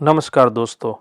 नमस्कार दोस्तों,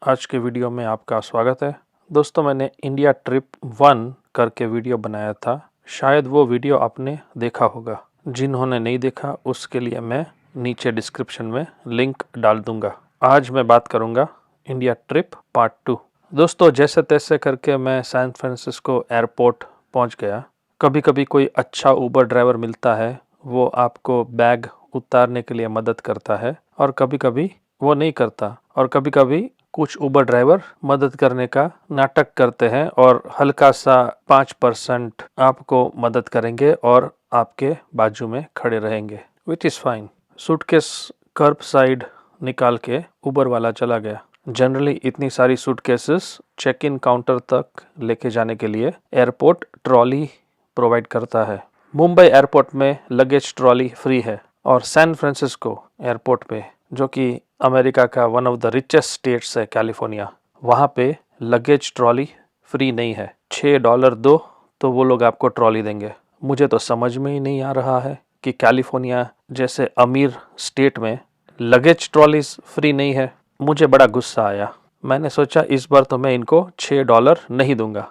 आज के वीडियो में आपका स्वागत है। दोस्तों, मैंने इंडिया ट्रिप 1 करके वीडियो बनाया था। शायद वो वीडियो आपने देखा होगा। जिन्होंने नहीं देखा उसके लिए मैं नीचे डिस्क्रिप्शन में लिंक डाल दूंगा। आज मैं बात करूंगा इंडिया ट्रिप पार्ट 2। दोस्तों, जैसे तैसे करके मैं सैन फ्रांसिस्को एयरपोर्ट पहुंच गया। कभी कभी कोई अच्छा ऊबर ड्राइवर मिलता है, वो आपको बैग उतारने के लिए मदद करता है, और कभी कभी वो नहीं करता। और कभी कभी कुछ ऊबर ड्राइवर मदद करने का नाटक करते हैं और हल्का सा 5% आपको मदद करेंगे और आपके बाजू में खड़े रहेंगे, which is fine. Suitcase curb side निकाल के ऊबर वाला चला गया। जनरली इतनी सारी सूटकेसेस चेक इन काउंटर तक लेके जाने के लिए एयरपोर्ट ट्रॉली प्रोवाइड करता है। मुंबई एयरपोर्ट में लगेज ट्रॉली फ्री है, और सैन फ्रांसिस्को एयरपोर्ट पे, जो कि अमेरिका का one of the richest states है, कैलिफोर्निया, वहाँ पे लगेज ट्रॉली फ्री नहीं है। $6 दो तो वो लोग आपको ट्रॉली देंगे। मुझे तो समझ में ही नहीं आ रहा है कि कैलिफोर्निया जैसे अमीर स्टेट में लगेज ट्रॉलीज फ्री नहीं है। मुझे बड़ा गुस्सा आया। मैंने सोचा इस बार तो मैं इनको $6 नहीं दूंगा।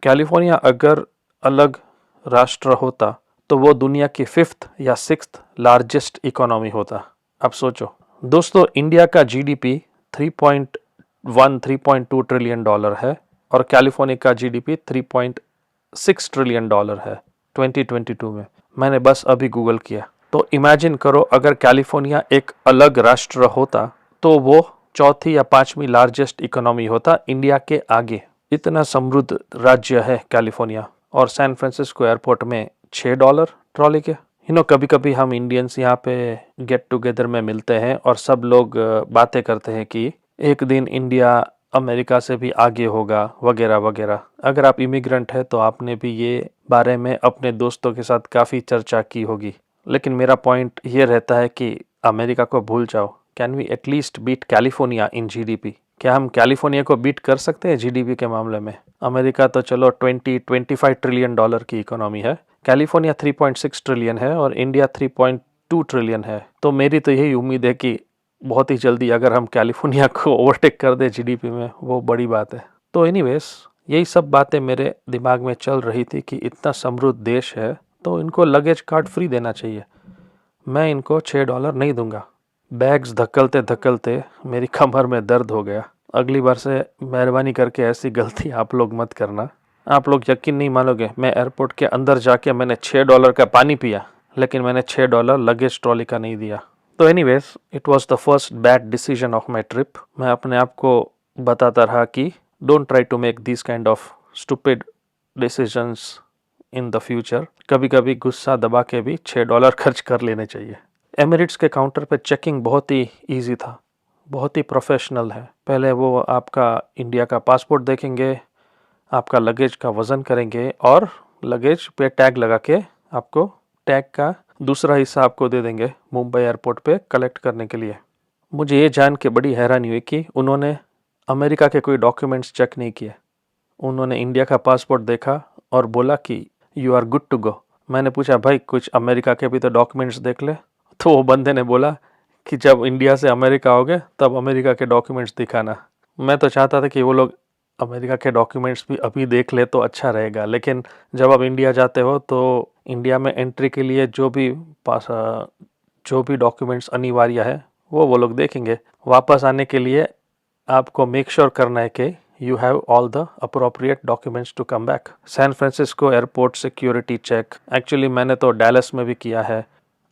कैलिफोर्निया अगर अलग राष्ट्र होता तो वो दुनिया की 5th या 6th लार्जेस्ट इकोनॉमी होता। अब सोचो दोस्तों, इंडिया का जीडीपी 3.2 ट्रिलियन डॉलर है, और कैलिफोर्निया का जीडीपी 3.6 ट्रिलियन डॉलर है 2022 में। मैंने बस अभी गूगल किया। तो इमेजिन करो, अगर कैलिफोर्निया एक अलग राष्ट्र होता तो वो चौथी या 5वीं लार्जेस्ट इकोनॉमी होता इंडिया के आगे। इतना समृद्ध राज्य है कैलिफोर्निया, और सैन फ्रांसिस्को एयरपोर्ट में $6 ट्रॉली के। कभी कभी हम इंडियंस यहाँ पे गेट टुगेदर में मिलते हैं और सब लोग बातें करते हैं कि एक दिन इंडिया अमेरिका से भी आगे होगा, वगैरह वगैरह। अगर आप इमिग्रेंट है तो आपने भी ये बारे में अपने दोस्तों के साथ काफ़ी चर्चा की होगी। लेकिन मेरा पॉइंट ये रहता है कि अमेरिका को भूल जाओ। Can we at least beat California in GDP? क्या हम कैलिफोर्निया को बीट कर सकते हैं जीडीपी के मामले में? अमेरिका तो चलो 20-25 ट्रिलियन डॉलर की इकोनॉमी है, कैलिफोर्निया 3.6 ट्रिलियन है, और इंडिया 3.2 ट्रिलियन है। तो मेरी तो यही उम्मीद है कि बहुत ही जल्दी अगर हम कैलिफोर्निया को ओवरटेक कर दे जीडीपी में, वो बड़ी बात है। तो एनीवेज, यही सब बातें मेरे दिमाग में चल रही थी कि इतना समृद्ध देश है तो इनको लगेज कार्ड फ्री देना चाहिए। मैं इनको $6 नहीं दूंगा। बैग्स धक्कलते धक्कलते मेरी कमर में दर्द हो गया। अगली बार से मेहरबानी करके ऐसी गलती आप लोग मत करना। आप लोग यकीन नहीं मानोगे, मैं एयरपोर्ट के अंदर जाके मैंने $6 का पानी पिया, लेकिन मैंने $6 लगेज ट्रॉली का नहीं दिया। तो anyways, it was the first bad decision of my trip. मैं अपने आप को बताता रहा कि don't try to make this kind of stupid decisions in the future. कभी कभी गुस्सा दबा के भी $6 खर्च कर लेने चाहिए। एमिरेट्स के काउंटर पे चेकिंग बहुत ही ईजी था, बहुत ही प्रोफेशनल है। पहले वो आपका इंडिया का पासपोर्ट देखेंगे, आपका लगेज का वज़न करेंगे, और लगेज पे टैग लगा के आपको टैग का दूसरा हिस्सा आपको दे देंगे मुंबई एयरपोर्ट पे कलेक्ट करने के लिए। मुझे ये जान के बड़ी हैरानी हुई कि उन्होंने अमेरिका के कोई डॉक्यूमेंट्स चेक नहीं किए। उन्होंने इंडिया का पासपोर्ट देखा और बोला कि you are good to go. मैंने पूछा, भाई कुछ अमेरिका के भी तो डॉक्यूमेंट्स देख ले। तो वो बंदे ने बोला कि जब इंडिया से अमेरिका आओगे तब अमेरिका के डॉक्यूमेंट्स दिखाना। मैं तो चाहता था कि वो लोग अमेरिका के डॉक्यूमेंट्स भी अभी देख ले तो अच्छा रहेगा, लेकिन जब आप इंडिया जाते हो तो इंडिया में एंट्री के लिए जो भी डॉक्यूमेंट्स अनिवार्य है वो लोग देखेंगे। वापस आने के लिए आपको मेक श्योर करना है कि you have all the appropriate documents to come back. San Francisco airport security check actually मैंने तो डैलस में भी किया है,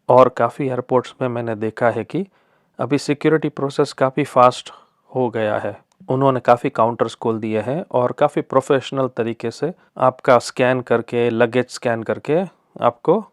और काफ़ी एयरपोर्ट्स में मैंने देखा है कि अभी सिक्योरिटी प्रोसेस काफ़ी फास्ट हो गया है। उन्होंने काफ़ी काउंटर्स खोल दिए हैं और काफ़ी प्रोफेशनल तरीके से आपका स्कैन करके, लगेज स्कैन करके आपको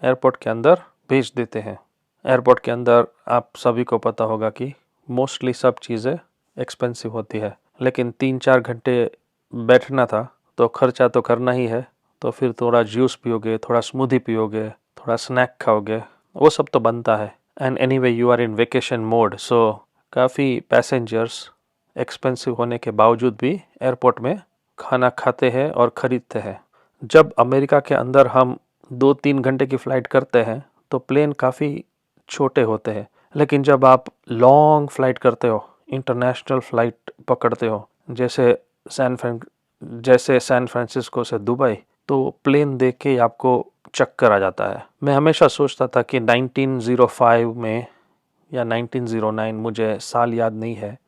एयरपोर्ट के अंदर भेज देते हैं। एयरपोर्ट के अंदर आप सभी को पता होगा कि मोस्टली सब चीज़ें एक्सपेंसिव होती है, लेकिन 3-4 घंटे बैठना था तो खर्चा तो करना ही है। तो फिर थोड़ा जूस पियोगे, थोड़ा स्मूदी पियोगे, थोड़ा स्नैक खाओगे, वो सब तो बनता है। And anyway you are in vacation mode, so काफ़ी पैसेंजर्स एक्सपेंसिव होने के बावजूद भी एयरपोर्ट में खाना खाते हैं और ख़रीदते हैं। जब अमेरिका के अंदर हम 2-3 घंटे की फ़्लाइट करते हैं तो प्लेन काफ़ी छोटे होते हैं, लेकिन जब आप लॉन्ग फ्लाइट करते हो इंटरनेशनल फ़्लाइट पकड़ते हो, जैसे सैन फ्रांसिस्को से दुबई, तो प्लेन देख के ही आपको चक्कर आ जाता है। मैं हमेशा सोचता था कि 1905 में या 1909, मुझे साल याद नहीं है,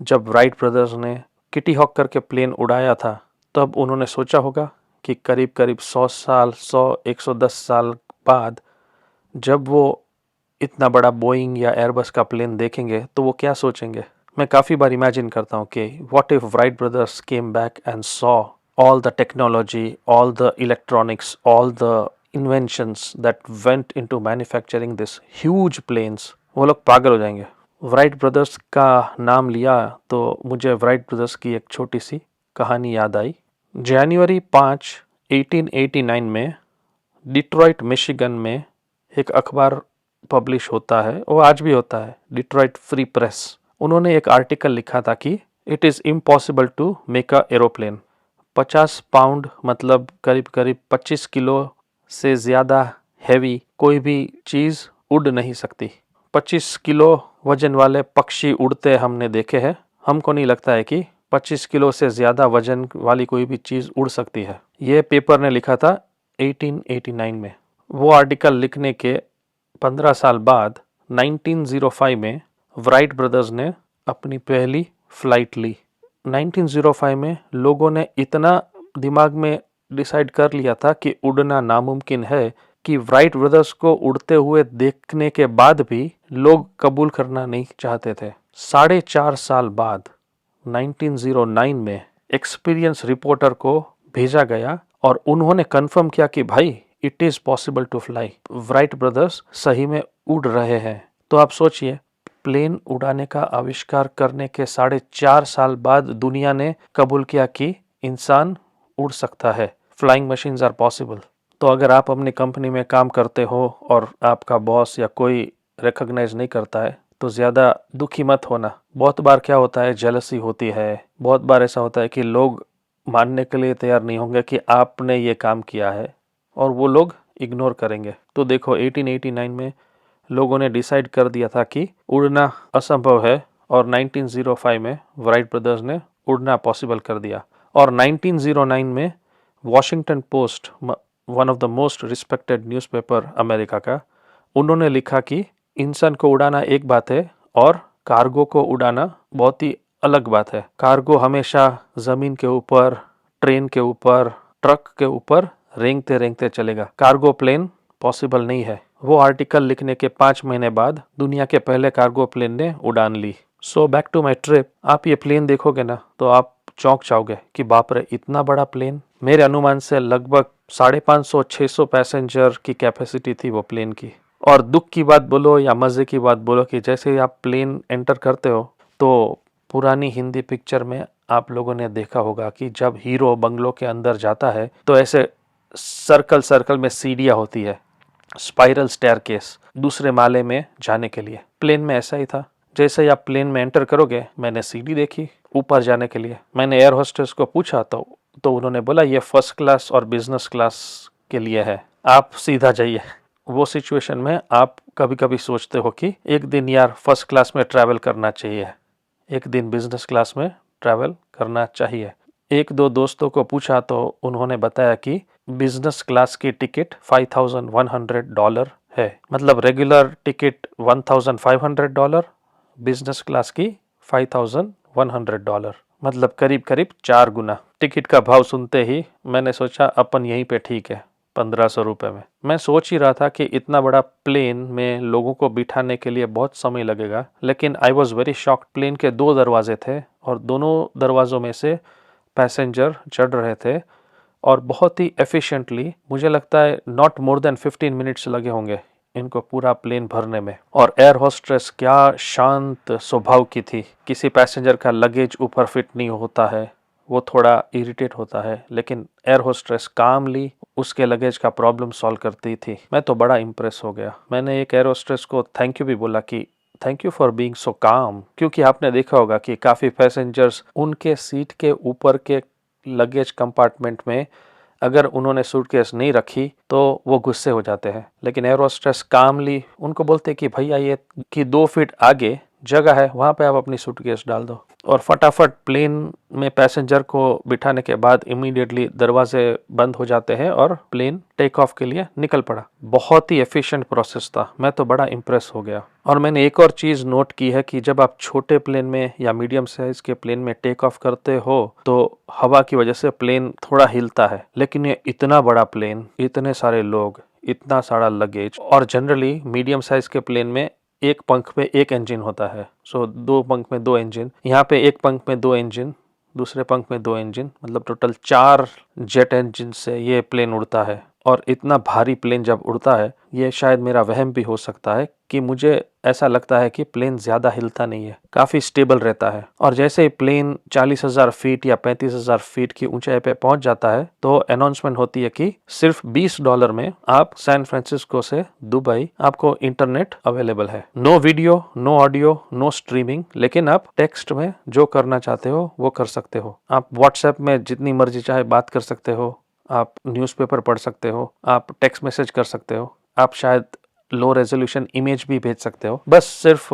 जब राइट ब्रदर्स ने किटी हॉक करके प्लेन उड़ाया था, तब उन्होंने सोचा होगा कि करीब करीब 110 साल बाद जब वो इतना बड़ा बोइंग या एयरबस का प्लेन देखेंगे तो वो क्या सोचेंगे। मैं काफ़ी बार इमेजिन करता हूँ कि what if Wright brothers came back and saw all the technology, all the electronics, all the inventions that went into manufacturing this huge planes, वो लोग पागल हो जाएंगे। राइट ब्रदर्स का नाम लिया तो मुझे राइट ब्रदर्स की एक छोटी सी कहानी याद आई। जनवरी 5, 1889 में डिट्रॉइट मिशिगन में एक अखबार पब्लिश होता है, वो आज भी होता है, डिट्रॉइट फ्री प्रेस। उन्होंने एक आर्टिकल लिखा था कि it is impossible to make a aeroplane. 50 pound मतलब करीब करीब 25 किलो से ज़्यादा हैवी कोई भी चीज़ उड़ नहीं सकती। 25 किलो वजन वाले पक्षी उड़ते हमने देखे हैं, हमको नहीं लगता है कि 25 किलो से ज़्यादा वजन वाली कोई भी चीज़ उड़ सकती है। ये पेपर ने लिखा था 1889 में। वो आर्टिकल लिखने के 15 साल बाद 1905 में राइट ब्रदर्स ने अपनी पहली फ्लाइट ली। 1905 में लोगों ने इतना दिमाग में डिसाइड कर लिया था कि उड़ना नामुमकिन है कि राइट ब्रदर्स को उड़ते हुए देखने के बाद भी लोग कबूल करना नहीं चाहते थे। 4.5 साल बाद 1909 में एक्सपीरियंस रिपोर्टर को भेजा गया और उन्होंने कंफर्म किया कि भाई it is possible to fly, Wright brothers सही में उड़ रहे हैं। तो आप सोचिए, प्लेन उड़ाने का आविष्कार करने के 4.5 साल बाद दुनिया ने कबूल किया कि इंसान उड़ सकता है, फ्लाइंग मशीन्स आर पॉसिबल। तो अगर आप अपनी कंपनी में काम करते हो और आपका बॉस या कोई रिकॉग्नाइज नहीं करता है तो ज़्यादा दुखी मत होना। बहुत बार क्या होता है, जेलसी होती है, बहुत बार ऐसा होता है कि लोग मानने के लिए तैयार नहीं होंगे कि आपने ये काम किया है और वो लोग इग्नोर करेंगे। तो देखो 1889 में लोगों ने डिसाइड कर दिया था कि उड़ना असंभव है और 1905 में राइट ब्रदर्स ने उड़ना पॉसिबल कर दिया। और 1909 में Washington post, one of the most respected newspaper America का, उन्होंने लिखा कि इंसान को उड़ाना एक बात है और कार्गो को उड़ाना बहुत ही अलग बात है। कार्गो हमेशा ज़मीन के ऊपर, ट्रेन के ऊपर, ट्रक के ऊपर रेंगते रेंगते चलेगा। कार्गो प्लेन पॉसिबल नहीं है। वो आर्टिकल लिखने के 5 महीने बाद दुनिया के पहले कार्गो प्लेन ने उड़ान ली। So back to my trip, आप ये प्लेन देखोगे ना तो आप चौंक जाओगे कि बाप रे, इतना बड़ा प्लेन। मेरे अनुमान से लगभग 550-600 पैसेंजर की कैपेसिटी थी वो प्लेन की। और दुख की बात बोलो या मज़े की बात बोलो कि जैसे ही आप प्लेन एंटर करते हो तो पुरानी हिंदी पिक्चर में आप लोगों ने देखा होगा कि जब हीरो बंगलों के अंदर जाता है तो ऐसे सर्कल सर्कल में सीढ़ियाँ होती है, स्पाइरल स्टेयरकेस, दूसरे माले में जाने के लिए। प्लेन में ऐसा ही था। जैसे ही आप प्लेन में एंटर करोगे, मैंने सीढ़ी देखी ऊपर जाने के लिए। मैंने एयर होस्टेस को पूछा तो उन्होंने बोला ये फर्स्ट क्लास और बिजनेस क्लास के लिए है, आप सीधा जाइए। वो सिचुएशन में आप कभी कभी सोचते हो कि एक दिन यार फर्स्ट क्लास में ट्रैवल करना चाहिए, एक दिन बिजनेस क्लास में ट्रैवल करना चाहिए। एक दो दोस्तों को पूछा तो उन्होंने बताया कि बिजनेस क्लास की टिकट $5,100 है। मतलब रेगुलर टिकट $1,500, बिजनेस क्लास की $5,100, मतलब करीब करीब 4 गुना। टिकट का भाव सुनते ही मैंने सोचा अपन यहीं पे ठीक है, 1500 रुपये में। मैं सोच ही रहा था कि इतना बड़ा प्लेन में लोगों को बिठाने के लिए बहुत समय लगेगा, लेकिन I was very shocked. Plane के 2 दरवाजे थे और दोनों दरवाज़ों में से पैसेंजर चढ़ रहे थे और बहुत ही एफिशिएंटली, मुझे लगता है नॉट मोर देन 15 मिनट्स लगे होंगे इनको पूरा प्लेन भरने में। और एयर होस्ट्रेस क्या शांत स्वभाव की थी। किसी पैसेंजर का लगेज ऊपर फिट नहीं होता है, वो थोड़ा इरिटेट होता है, लेकिन एयर होस्ट्रेस कामली उसके लगेज का प्रॉब्लम सॉल्व करती थी। मैं तो बड़ा इम्प्रेस हो गया। मैंने एक एयर होस्ट्रेस को थैंक यू भी बोला कि thank you for being so काम, क्योंकि आपने देखा होगा कि काफ़ी पैसेंजर्स उनके सीट के ऊपर के लगेज कंपार्टमेंट में अगर उन्होंने सूटकेस नहीं रखी तो वो गुस्से हो जाते हैं, लेकिन एयर होस्टेस कामली उनको बोलते कि भैया ये कि 2 फीट आगे जगह है वहाँ पे आप अपनी सूटकेस डाल दो और फटाफट प्लेन में पैसेंजर को बिठाने के बाद इमीडिएटली दरवाजे बंद हो जाते हैं और प्लेन टेक ऑफ के लिए निकल पड़ा। बहुत ही एफिशिएंट प्रोसेस था, मैं तो बड़ा इम्प्रेस हो गया। और मैंने एक और चीज़ नोट की है कि जब आप छोटे प्लेन में या मीडियम साइज के प्लेन में टेक ऑफ करते हो तो हवा की वजह से प्लेन थोड़ा हिलता है, लेकिन ये इतना बड़ा प्लेन, इतने सारे लोग, इतना सारा लगेज, और जनरली मीडियम साइज के प्लेन में एक पंख पे एक इंजन होता है, सो दो पंख में दो इंजन। यहाँ पे एक पंख में दो इंजन, दूसरे पंख में दो इंजन, मतलब टोटल 4 जेट इंजन से ये प्लेन उड़ता है। और इतना भारी प्लेन जब उड़ता है, ये शायद मेरा वहम भी हो सकता है कि मुझे ऐसा लगता है कि प्लेन ज़्यादा हिलता नहीं है, काफ़ी स्टेबल रहता है। और जैसे ही प्लेन 40,000 फीट या 35,000 फीट की ऊंचाई पे पहुंच जाता है तो अनाउंसमेंट होती है कि सिर्फ $20 में आप सैन फ्रांसिस्को से दुबई आपको इंटरनेट अवेलेबल है। No video, no audio, no streaming, लेकिन आप टेक्स्ट में जो करना चाहते हो वो कर सकते हो। आप व्हाट्सएप में जितनी मर्जी चाहे बात कर सकते हो, आप न्यूज़पेपर पढ़ सकते हो, आप टेक्स्ट मैसेज कर सकते हो, आप शायद लो रेजोल्यूशन इमेज भी भेज सकते हो। बस सिर्फ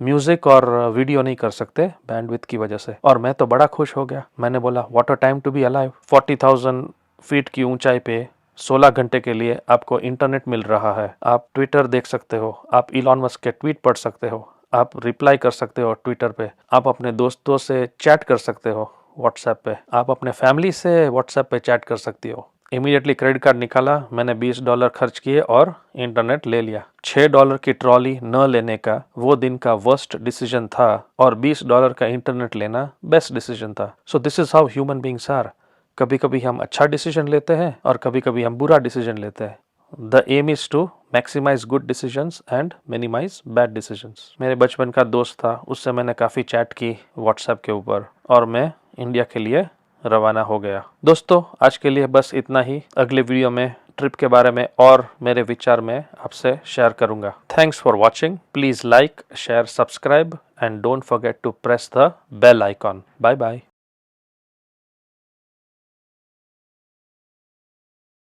म्यूजिक और वीडियो नहीं कर सकते बैंडविड्थ की वजह से। और मैं तो बड़ा खुश हो गया, मैंने बोला what a time to be alive. 40,000 feet की ऊंचाई पे 16 घंटे के लिए आपको इंटरनेट मिल रहा है। आप ट्विटर देख सकते हो, आप इलॉन मस्क के ट्वीट पढ़ सकते हो, आप रिप्लाई कर सकते हो ट्विटर पे, आप अपने दोस्तों से चैट कर सकते हो व्हाट्सएप पे, आप अपने फैमिली से व्हाट्सएप पे चैट कर सकती हो। इमीडिएटली क्रेडिट कार्ड निकाला, मैंने $20 खर्च किए और इंटरनेट ले लिया। $6 की ट्रॉली न लेने का वो दिन का वर्स्ट डिसीजन था और $20 का इंटरनेट लेना बेस्ट डिसीजन था। So this is how human beings are. कभी कभी हम अच्छा डिसीजन लेते हैं और कभी कभी हम बुरा डिसीजन लेते हैं। The aim is to maximise good decisions and minimise bad decisions. मेरे बचपन का दोस्त था, उससे मैंने काफ़ी चैट की व्हाट्सएप के ऊपर और मैं इंडिया के लिए रवाना हो गया। दोस्तों आज के लिए बस इतना ही। अगले वीडियो में ट्रिप के बारे में और मेरे विचार में आपसे शेयर करूंगा। Thanks for watching. Please like, share, subscribe and don't forget to press the bell icon. Bye bye.